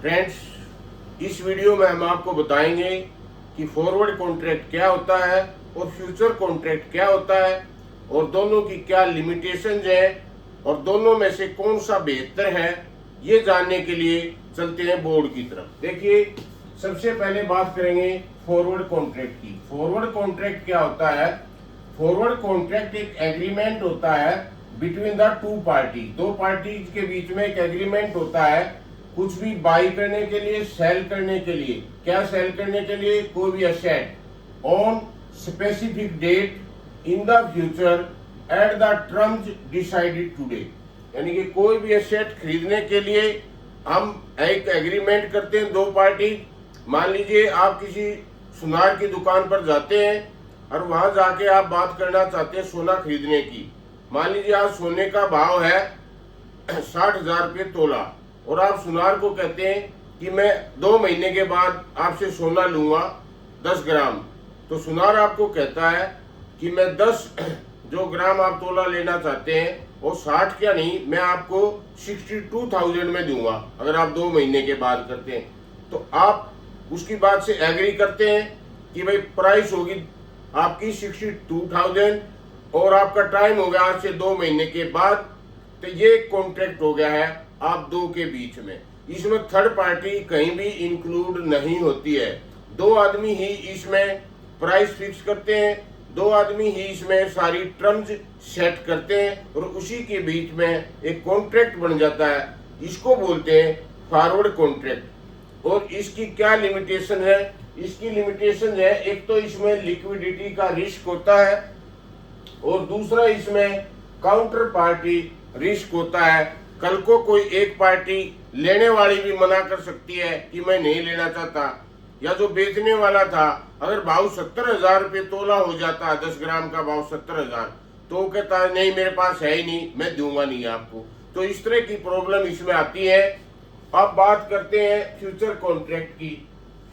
Friends, इस video में हम आपको बताएंगे कि फॉरवर्ड कॉन्ट्रैक्ट क्या होता है और फ्यूचर कॉन्ट्रैक्ट क्या होता है और दोनों की क्या लिमिटेशंस है और दोनों में से कौन सा बेहतर है। ये जानने के लिए चलते हैं बोर्ड की तरफ। देखिए, सबसे पहले बात करेंगे फॉरवर्ड कॉन्ट्रैक्ट की। फॉरवर्ड कॉन्ट्रैक्ट क्या होता है? फॉरवर्ड कॉन्ट्रैक्ट एक एग्रीमेंट होता है बिटवीन द टू पार्टी। दो पार्टीज के बीच में एक एग्रीमेंट होता है कुछ भी बाई करने के लिए, सेल करने के लिए। क्या सेल करने के लिए? कोई भी asset on specific date in the future at the terms decided today. यानी कि कोई भी एसेट खरीदने के लिए हम एक एग्रीमेंट करते हैं दो पार्टी। मान लीजिए आप किसी सुनार की दुकान पर जाते हैं और वहां जाके आप बात करना चाहते हैं सोना खरीदने की। मान लीजिए आज सोने का भाव है 60,000 रुपये तोला और आप सुनार को कहते हैं कि मैं 2 महीने के बाद आपसे सोना लूंगा 10 ग्राम। तो सुनार आपको कहता है कि मैं 10 जो ग्राम आप तोला लेना चाहते हैं वो 60 क्या नहीं, मैं आपको 62,000 में दूंगा अगर आप 2 महीने के बाद करते हैं। तो आप उसकी बात से एग्री करते हैं कि भाई प्राइस होगी आपकी 62,000 और आपका टाइम हो गया आज से 2 महीने के बाद। तो ये कॉन्ट्रैक्ट हो गया है आप दो के बीच में। इसमें थर्ड पार्टी कहीं भी इंक्लूड नहीं होती है। दो आदमी ही इसमें प्राइस फिक्स करते हैं, दो आदमी ही इसमें सारी टर्म्स सेट करते हैं और उसी के बीच में एक कॉन्ट्रैक्ट बन जाता है। इसको बोलते हैं फॉरवर्ड कॉन्ट्रैक्ट। और इसकी क्या लिमिटेशन है? इसकी लिमिटेशन है, एक तो इसमें लिक्विडिटी का रिस्क होता है और दूसरा इसमें काउंटर पार्टी रिस्क होता है। कल को कोई एक पार्टी लेने वाली भी मना कर सकती है कि मैं नहीं लेना चाहता, या जो बेचने वाला था अगर भाव 70,000 रुपये तोला हो जाता है, 10 ग्राम का भाव 70,000, तो वो कहता है नहीं मेरे पास है ही नहीं, मैं दूंगा नहीं आपको। तो इस तरह की प्रॉब्लम इसमें आती है। अब बात करते हैं फ्यूचर कॉन्ट्रैक्ट की।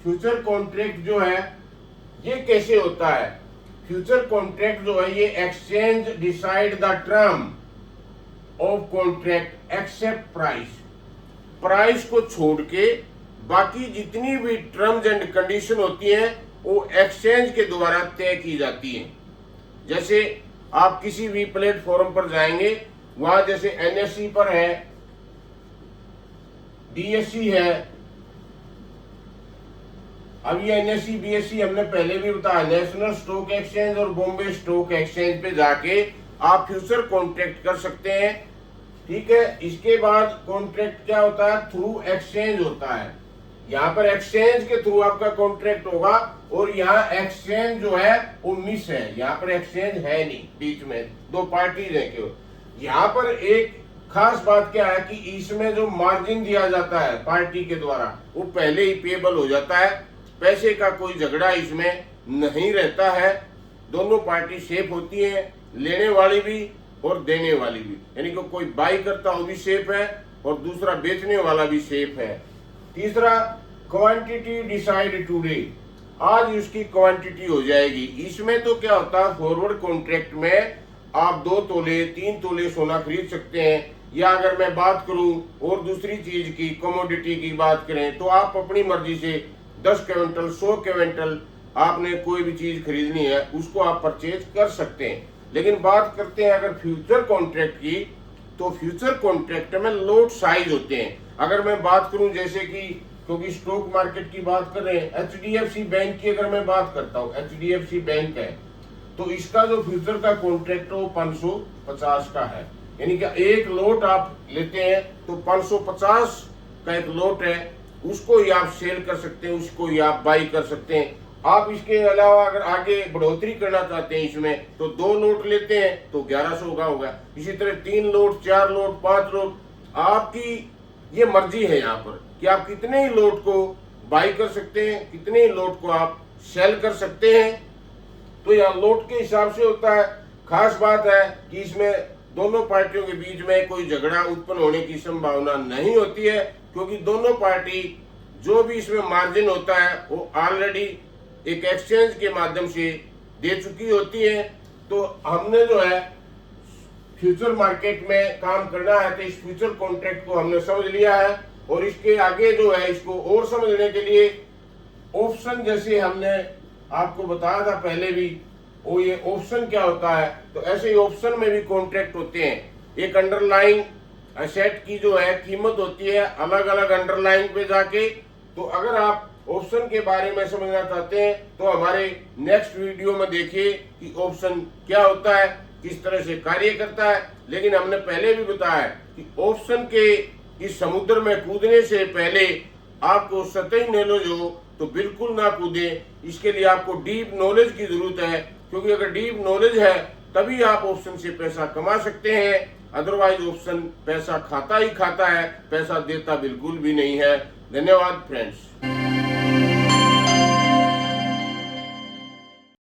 फ्यूचर कॉन्ट्रैक्ट जो है ये कैसे होता है? फ्यूचर कॉन्ट्रैक्ट जो है ये exchange decide the term of contract except price. Price को छोड़ के बाकी जितनी भी टर्म्स एंड कंडीशन होती है वो एक्सचेंज के द्वारा तय की जाती है। जैसे आप किसी भी प्लेटफॉर्म पर जाएंगे, वहां जैसे एनएसई पर है, डीएसई है। अब ये एनएसई बीएसई हमने पहले भी बताया, नेशनल स्टॉक एक्सचेंज और बॉम्बे स्टॉक एक्सचेंज पे जाके आप फ्यूचर कॉन्ट्रैक्ट कर सकते हैं। ठीक है। इसके बाद कॉन्ट्रैक्ट क्या होता है? थ्रू एक्सचेंज होता है। यहाँ पर एक्सचेंज के थ्रू आपका कॉन्ट्रैक्ट होगा और यहाँ एक्सचेंज जो है वो मिस है, यहाँ पर एक्सचेंज है नहीं, बीच में दो पार्टीज है केवल। यहाँ पर एक खास बात क्या है कि इसमें जो मार्जिन दिया जाता है पार्टी के द्वारा वो पहले ही पेबल हो जाता है। पैसे का कोई झगड़ा इसमें नहीं रहता है। दोनों पार्टी सेफ होती है, लेने वाली भी और देने वाली भी। यानी कि कोई बाई करता वो भी सेफ है और दूसरा बेचने वाला भी सेफ है। तीसरा, क्वांटिटी डिसाइड टुडे। आज उसकी क्वांटिटी हो जाएगी। इसमें तो क्या होता है, फॉरवर्ड कॉन्ट्रैक्ट में आप 2 तोले 3 तोले सोना खरीद सकते हैं, या अगर मैं बात करूं और दूसरी चीज की, कमोडिटी की बात करें, तो आप अपनी मर्जी से 10 क्विंटल 100 क्विंटल आपने कोई भी चीज खरीदनी है उसको आप परचेज कर सकते हैं। लेकिन बात करते हैं अगर फ्यूचर कॉन्ट्रैक्ट की, तो फ्यूचर कॉन्ट्रैक्ट में लोट साइज होते हैं। अगर मैं बात करूं जैसे कि, क्योंकि स्टॉक मार्केट की बात कर रहे हैं, एचडीएफसी बैंक की अगर मैं बात करता हूं, एचडीएफसी बैंक है तो इसका जो फ्यूचर का कॉन्ट्रैक्ट है वो 550 का है। यानी कि एक लोट आप लेते हैं तो 550 का एक लोट है, उसको ही आप सेल कर सकते हैं, उसको ही आप बाई कर सकते हैं। आप इसके अलावा अगर आगे बढ़ोतरी करना चाहते हैं इसमें तो 2 लोट लेते हैं तो 1100 का होगा। इसी तरह 3 लोट 4 लोट 5 लोट, आपकी ये मर्जी है यहाँ पर कि आप कितने ही लोट को बाई कर सकते हैं, कितने ही लोट को आप सेल कर सकते हैं। तो यहाँ लोट के हिसाब से होता है। खास बात है कि इसमें दोनों पार्टियों के बीच में कोई झगड़ा उत्पन्न होने की संभावना नहीं होती है, क्योंकि दोनों पार्टी जो भी इसमें मार्जिन होता है वो ऑलरेडी एक एक्सचेंज के माध्यम से दे चुकी होती है। तो हमने जो है फ्यूचर मार्केट में काम करना है तो इस फ्यूचर कॉन्ट्रैक्ट को हमने समझ लिया है। और इसके आगे जो है इसको और समझने के लिए ऑप्शन, जैसे हमने आपको बताया था पहले भी, वो ये ऑप्शन क्या होता है, तो ऐसे ही ऑप्शन में भी कॉन्ट्रैक्ट होते हैं। एक अंडरलाइन एसेट की जो है कीमत होती है अलग अलग अंडरलाइन पे जाके। तो अगर आप ऑप्शन के बारे में समझना चाहते हैं तो हमारे नेक्स्ट वीडियो में देखिए कि ऑप्शन क्या होता है, किस तरह से कार्य करता है। लेकिन हमने पहले भी बताया कि ऑप्शन के इस समुद्र में कूदने से पहले आपको सतही नॉलेज हो तो बिल्कुल ना कूदे। इसके लिए आपको डीप नॉलेज की जरूरत है, क्योंकि अगर डीप नॉलेज है तभी आप ऑप्शन से पैसा कमा सकते हैं। अदरवाइज ऑप्शन पैसा खाता ही खाता है, पैसा देता बिल्कुल भी नहीं है। धन्यवाद फ्रेंड्स।